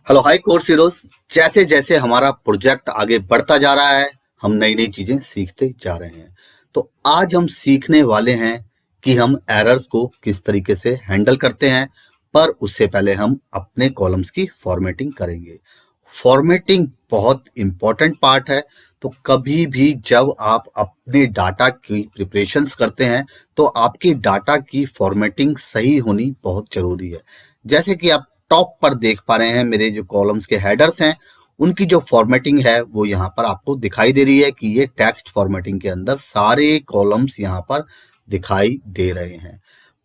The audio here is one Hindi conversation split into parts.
Hello hi course heroes. जैसे जैसे हमारा प्रोजेक्ट आगे बढ़ता जा रहा है, हम नई नई चीजें सीखते जा रहे हैं। तो आज हम सीखने वाले हैं कि हम एरर्स को किस तरीके से हैंडल करते हैं। पर उससे पहले हम अपने कॉलम्स की फॉर्मेटिंग करेंगे। फॉर्मेटिंग बहुत इंपॉर्टेंट पार्ट है। तो कभी भी जब आप अपने डाटा की प्रिपरेशंस करते हैं तो आपकी डाटा की फॉर्मेटिंग सही होनी बहुत जरूरी है। जैसे कि आप टॉप पर देख पा रहे हैं, मेरे जो कॉलम्स के हेडर्स हैं उनकी जो फॉर्मेटिंग है वो यहाँ पर आपको दिखाई दे रही है कि ये टेक्स्ट फॉर्मेटिंग के अंदर सारे कॉलम्स यहाँ पर दिखाई दे रहे हैं।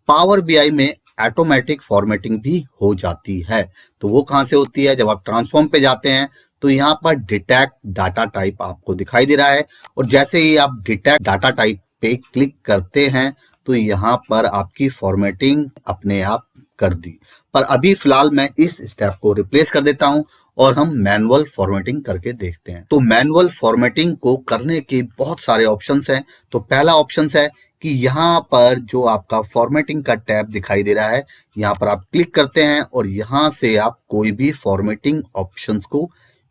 पावर बीआई में ऑटोमेटिक फॉर्मेटिंग भी हो जाती है। तो वो कहाँ से होती है? जब आप ट्रांसफॉर्म पे जाते हैं तो यहाँ पर डिटेक्ट डाटा टाइप आपको दिखाई दे रहा है, और जैसे ही आप डिटेक्ट डाटा टाइप पे क्लिक करते हैं तो यहाँ पर आपकी फॉर्मेटिंग अपने आप कर दी। पर अभी फिलहाल मैं इस स्टेप को रिप्लेस कर देता हूं और हम मैनुअल फॉर्मेटिंग करके देखते हैं। तो मैनुअल फॉर्मेटिंग को करने के बहुत सारे ऑप्शंस हैं। तो पहला ऑप्शंस है कि यहाँ पर जो आपका फॉर्मेटिंग का टैब दिखाई दे रहा है, यहाँ पर आप क्लिक करते हैं और यहाँ से आप कोई भी फॉर्मेटिंग ऑप्शंस को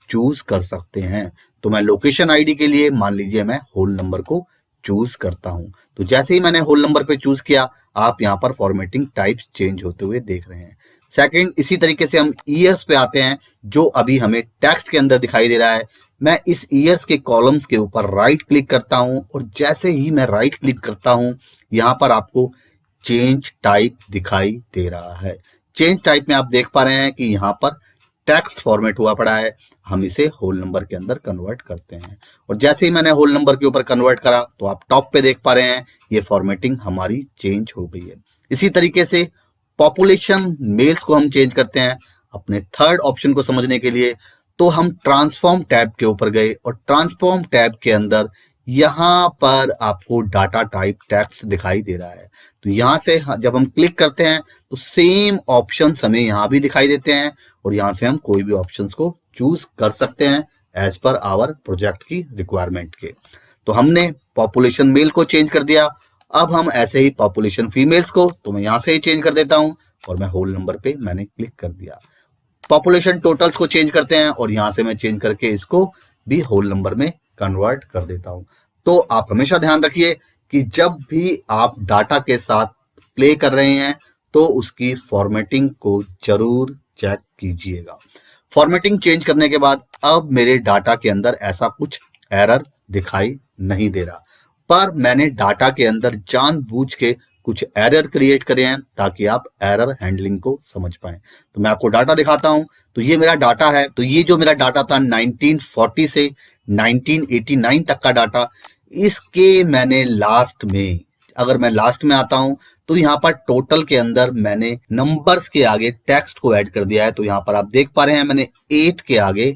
चूज कर सकते हैं। तो मैं लोकेशन आईडी के लिए मान लीजिए मैं होल नंबर को चूज करता हूं। तो जैसे ही मैंने होल नंबर पे चूज किया, आप यहाँ पर फॉर्मेटिंग टाइप्स चेंज होते हुए देख रहे हैं। सेकंड, इसी तरीके से हम ईयर्स पे आते हैं जो अभी हमें टेक्स्ट के अंदर दिखाई दे रहा है। मैं इस ईयर्स के कॉलम्स के ऊपर राइट क्लिक करता हूं और जैसे ही मैं राइट क्लिक करता हूं, यहाँ पर आपको चेंज टाइप दिखाई दे रहा है। चेंज टाइप में आप देख पा रहे हैं कि यहाँ पर टेक्स्ट फॉर्मेट हुआ पड़ा है। हम इसे होल नंबर के अंदर कन्वर्ट करते हैं और जैसे ही मैंने होल नंबर के ऊपर कन्वर्ट करा तो आप टॉप पे देख पा रहे हैं ये फॉर्मेटिंग हमारी चेंज हो गई है। इसी तरीके से पॉपुलेशन मेल्स को हम चेंज करते हैं। अपने थर्ड ऑप्शन को समझने के लिए तो हम ट्रांसफॉर्म टैब के ऊपर गए और ट्रांसफॉर्म टैब के अंदर यहाँ पर आपको डाटा टाइप टेक्स्ट दिखाई दे रहा है। तो यहाँ से जब हम क्लिक करते हैं तो सेम ऑप्शंस हमें यहाँ भी दिखाई देते हैं और यहाँ से हम कोई भी ऑप्शंस को चूज कर सकते हैं एज पर आवर प्रोजेक्ट की रिक्वायरमेंट के। तो हमने पॉपुलेशन मेल को चेंज कर दिया। अब हम ऐसे ही पॉपुलेशन फीमेल्स को, तो मैं यहाँ से ही चेंज कर देता हूँ और मैं होल नंबर पे मैंने क्लिक कर दिया। पॉपुलेशन टोटल्स को चेंज करते हैं और यहाँ से मैं चेंज करके इसको भी होल नंबर में कन्वर्ट कर देता हूँ। तो आप हमेशा ध्यान रखिए कि जब भी आप डाटा के साथ प्ले कर रहे हैं तो उसकी फॉर्मेटिंग को जरूर चेक कीजिएगा। फॉर्मेटिंग चेंज करने के बाद अब मेरे डाटा के अंदर ऐसा कुछ एरर दिखाई नहीं दे रहा, पर मैंने डाटा के अंदर जानबूझ के कुछ एरर क्रिएट करे हैं ताकि आप एरर हैंडलिंग को समझ पाएं। तो मैं आपको डाटा दिखाता हूं। तो ये मेरा डाटा है। तो ये जो मेरा डाटा था 1940 से 1989 तक का डाटा, इसके मैंने लास्ट में, अगर मैं लास्ट में आता हूं तो यहाँ पर टोटल के अंदर मैंने नंबर्स के आगे टेक्स्ट को ऐड कर दिया है। तो यहाँ पर आप देख पा रहे हैं मैंने 8 के आगे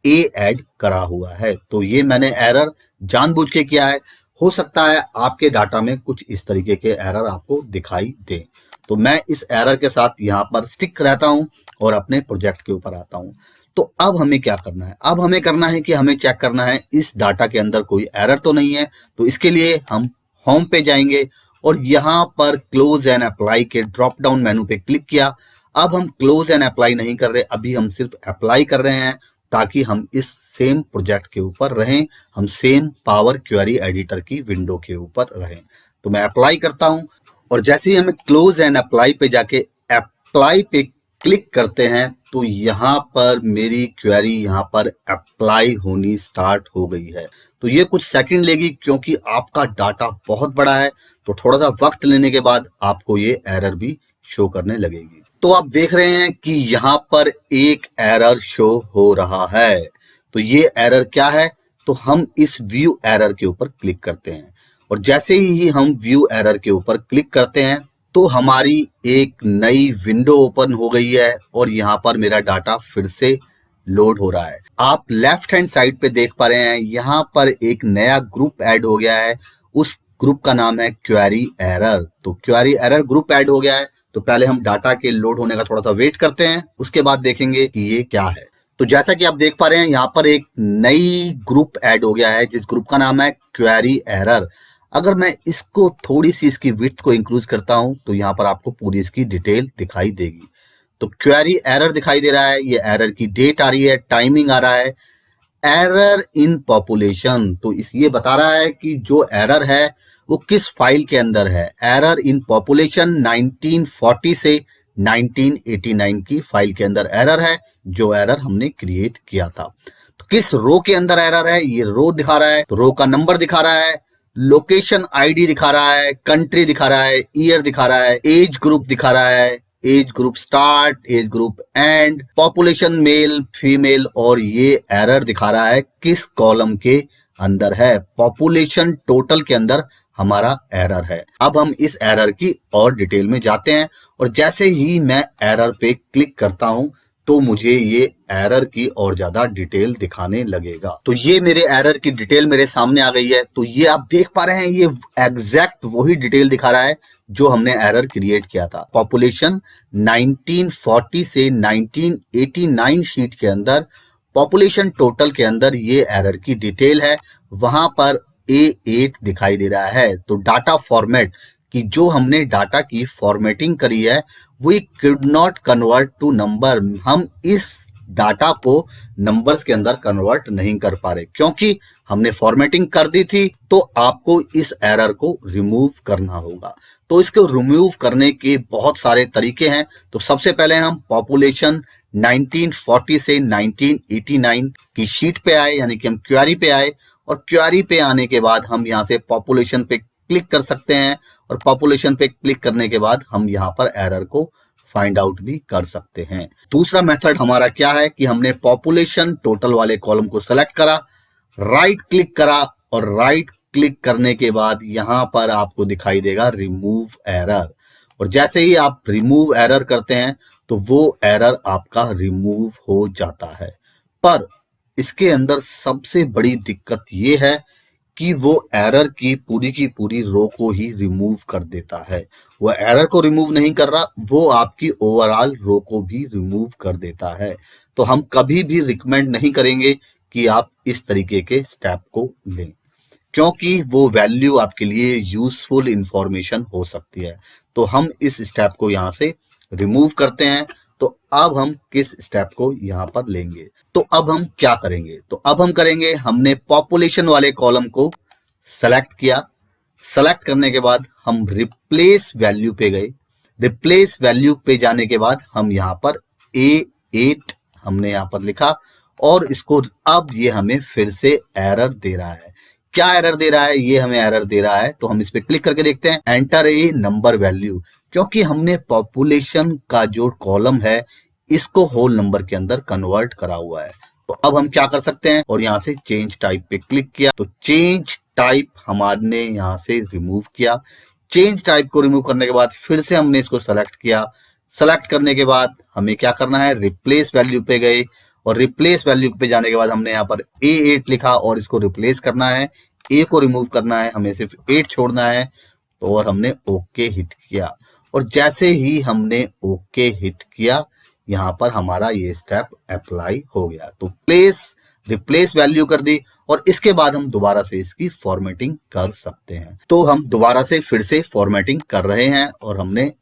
ए ऐड करा हुआ है। तो ये मैंने एरर जानबूझ के किया है। हो सकता है आपके डाटा में कुछ इस तरीके के एरर आपको दिखाई दे। तो मैं इस एरर के साथ यहाँ पर स्टिक रहता हूँ और अपने प्रोजेक्ट के ऊपर आता हूँ। तो अब हमें क्या करना है? अब हमें करना है कि हमें चेक करना है इस डाटा के अंदर कोई एरर तो नहीं है। तो इसके लिए हम होम पे जाएंगे और यहाँ पर क्लोज एंड अप्लाई के ड्रॉप डाउन मेनू पे क्लिक किया। अब हम क्लोज एंड अप्लाई नहीं कर रहे, अभी हम सिर्फ अप्लाई कर रहे हैं ताकि हम इस सेम प्रोजेक्ट के ऊपर रहें, हम सेम पावर क्वेरी एडिटर की विंडो के ऊपर रहें। तो मैं अप्लाई करता हूं और जैसे ही हम क्लोज एंड अप्लाई पे जाके अप्लाई पे क्लिक करते हैं तो यहाँ पर मेरी क्वेरी यहाँ पर अप्लाई होनी स्टार्ट हो गई है। तो ये कुछ सेकंड लेगी क्योंकि आपका डाटा बहुत बड़ा है। तो थोड़ा सा वक्त लेने के बाद आपको ये एरर भी शो करने लगेगी। तो आप देख रहे हैं कि यहाँ पर एक एरर शो हो रहा है। तो ये एरर क्या है? तो हम इस व्यू एरर के ऊपर क्लिक करते हैं और जैसे ही हम व्यू एरर के ऊपर क्लिक करते हैं तो हमारी एक नई विंडो ओपन हो गई है और यहाँ पर मेरा डाटा फिर से लोड हो रहा है। आप लेफ्ट हैंड साइड पे देख पा रहे हैं यहाँ पर एक नया ग्रुप ऐड हो गया है। उस ग्रुप का नाम है क्वेरी एरर। तो क्वेरी एरर ग्रुप ऐड हो गया है। तो पहले हम डाटा के लोड होने का थोड़ा सा वेट करते हैं, उसके बाद देखेंगे कि ये क्या है। तो जैसा कि आप देख पा रहे हैं यहाँ पर एक नई ग्रुप ऐड हो गया है जिस ग्रुप का नाम है क्वेरी एरर। अगर मैं इसको थोड़ी सी इसकी विड्थ को इंक्रीज करता हूं तो यहाँ पर आपको पूरी इसकी डिटेल दिखाई देगी। तो क्वेरी एरर दिखाई दे रहा है, ये एरर की डेट आ रही है, टाइमिंग आ रहा है, एरर इन पॉपुलेशन, तो इस ये बता रहा है कि जो एरर है वो किस फाइल के अंदर है। एरर इन पॉपुलेशन 1940 से 1989 की फाइल के अंदर एरर है, जो एरर हमने क्रिएट किया था। तो किस रो के अंदर एरर है, ये रो दिखा रहा है, तो रो का नंबर दिखा रहा है, लोकेशन आईडी दिखा रहा है, कंट्री दिखा रहा है, ईयर दिखा रहा है, एज ग्रुप दिखा रहा है, age group start, age group and, population male female, और ये एरर दिखा रहा है किस कॉलम के अंदर है, पॉपुलेशन टोटल के अंदर हमारा एरर है। अब हम इस एरर की और डिटेल में जाते हैं, और जैसे ही मैं एरर पे क्लिक करता हूं तो मुझे ये एरर की और ज्यादा डिटेल दिखाने लगेगा। तो ये मेरे एरर की डिटेल मेरे सामने आ गई है। तो ये आप देख पा रहे हैं, ये एग्जैक्ट वही डिटेल दिखा रहा है जो हमने एरर क्रिएट किया था। पॉपुलेशन 1940 से 1989 शीट के अंदर पॉपुलेशन टोटल के अंदर ये एरर की डिटेल है, वहां पर A8 दिखाई दे रहा है। तो डाटा फॉर्मेट कि जो हमने डाटा की फॉर्मेटिंग करी है we could not convert to number, हम इस डाटा को नंबर्स के अंदर कन्वर्ट नहीं कर पा रहे क्योंकि हमने फॉर्मेटिंग कर दी थी। तो आपको इस एरर को रिमूव करना होगा। तो इसको रिमूव करने के बहुत सारे तरीके हैं। तो सबसे पहले हम पॉपुलेशन 1940 से 1989 की शीट पे आए, यानी कि हम क्वेरी पे आए, और क्वेरी पे आने के बाद हम यहाँ से पॉपुलेशन पे क्लिक कर सकते हैं, और पॉपुलेशन पे क्लिक करने के बाद हम यहाँ पर एरर को फाइंड आउट भी कर सकते हैं। दूसरा मेथड हमारा क्या है कि हमने पॉपुलेशन टोटल वाले कॉलम को सेलेक्ट करा, राइट क्लिक करा, और राइट क्लिक करने के बाद यहाँ पर आपको दिखाई देगा रिमूव एरर, और जैसे ही आप रिमूव एरर करते हैं तो वो एरर आपका रिमूव हो जाता है। पर इसके अंदर सबसे बड़ी दिक्कत ये है कि वो एरर की पूरी रो को ही रिमूव कर देता है। वो एरर को रिमूव नहीं कर रहा, वो आपकी ओवरऑल रो को भी रिमूव कर देता है। तो हम कभी भी रिकमेंड नहीं करेंगे कि आप इस तरीके के स्टेप को लें, क्योंकि वो वैल्यू आपके लिए यूजफुल इंफॉर्मेशन हो सकती है। तो हम इस स्टेप को यहाँ से रिमूव करते हैं। तो अब हम किस स्टेप को यहाँ पर लेंगे, तो अब हम क्या करेंगे, तो अब हम करेंगे, हमने पॉपुलेशन वाले कॉलम को सेलेक्ट किया, सेलेक्ट करने के बाद हम रिप्लेस वैल्यू पे गए, रिप्लेस वैल्यू पे जाने के बाद हम यहाँ पर A8 हमने यहाँ पर लिखा, और इसको अब ये हमें फिर से एरर दे रहा है। क्या एरर दे रहा है, ये हमें एरर दे रहा है, तो हम इस पे क्लिक करके देखते हैं, एंटर ए नंबर वैल्यू, क्योंकि हमने पॉपुलेशन का जो कॉलम है इसको होल नंबर के अंदर कन्वर्ट करा हुआ है। तो अब हम क्या कर सकते हैं, और यहाँ से चेंज टाइप पे क्लिक किया, तो चेंज टाइप हमारे यहाँ से रिमूव किया। चेंज टाइप को रिमूव करने के बाद फिर से हमने इसको सेलेक्ट किया, सेलेक्ट करने के बाद हमें क्या करना है, रिप्लेस वैल्यू पे गए, और रिप्लेस वैल्यू पे जाने के बाद हमने यहाँ पर A8 लिखा और इसको रिप्लेस करना है, A को रिमूव करना है, हमें सिर्फ 8 छोड़ना है। तो और हमने ओके हिट किया, और जैसे ही हमने ओके हिट किया यहाँ पर हमारा ये स्टेप अप्लाई हो गया। तो रिप्लेस वैल्यू कर दी, और इसके बाद हम दोबारा से इसकी फॉर्मेटिंग कर सकते हैं। तो हम दोबारा से फिर से फॉर्मेटिंग कर रहे हैं, और हमने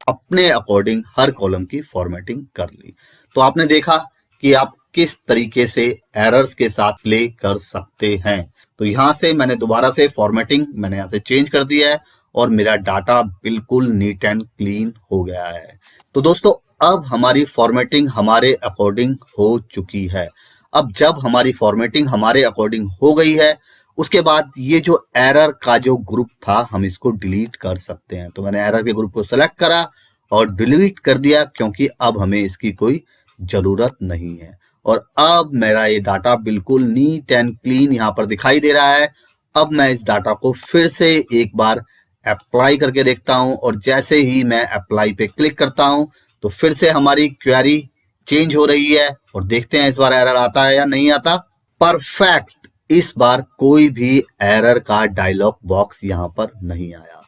अपने अकॉर्डिंग हर कॉलम की फॉर्मेटिंग कर ली। तो आपने देखा कि आप किस तरीके से एरर्स के साथ प्ले कर सकते हैं। तो यहाँ से मैंने दोबारा से फॉर्मेटिंग मैंने यहाँ से चेंज कर दिया है, और मेरा डाटा बिल्कुल नीट एंड क्लीन हो गया है। तो दोस्तों अब हमारी फॉर्मेटिंग हमारे अकॉर्डिंग हो चुकी है। अब जब हमारी फॉर्मेटिंग हमारे अकॉर्डिंग हो गई है, उसके बाद ये जो एरर का जो ग्रुप था हम इसको डिलीट कर सकते हैं। तो मैंने एरर के ग्रुप को सेलेक्ट करा और डिलीट कर दिया, क्योंकि अब हमें इसकी कोई जरूरत नहीं है। और अब मेरा ये डाटा बिल्कुल नीट एंड क्लीन यहाँ पर दिखाई दे रहा है। अब मैं इस डाटा को फिर से एक बार अप्लाई करके देखता हूं, और जैसे ही मैं अप्लाई पे क्लिक करता हूं तो फिर से हमारी क्वेरी चेंज हो रही है, और देखते हैं इस बार एरर आता है या नहीं आता। परफेक्ट, इस बार कोई भी एरर का डायलॉग बॉक्स यहाँ पर नहीं आया।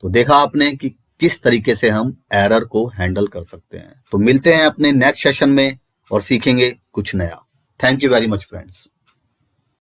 तो देखा आपने कि किस तरीके से हम एरर को हैंडल कर सकते हैं। तो मिलते हैं अपने नेक्स्ट सेशन में और सीखेंगे कुछ नया। Thank you very much friends.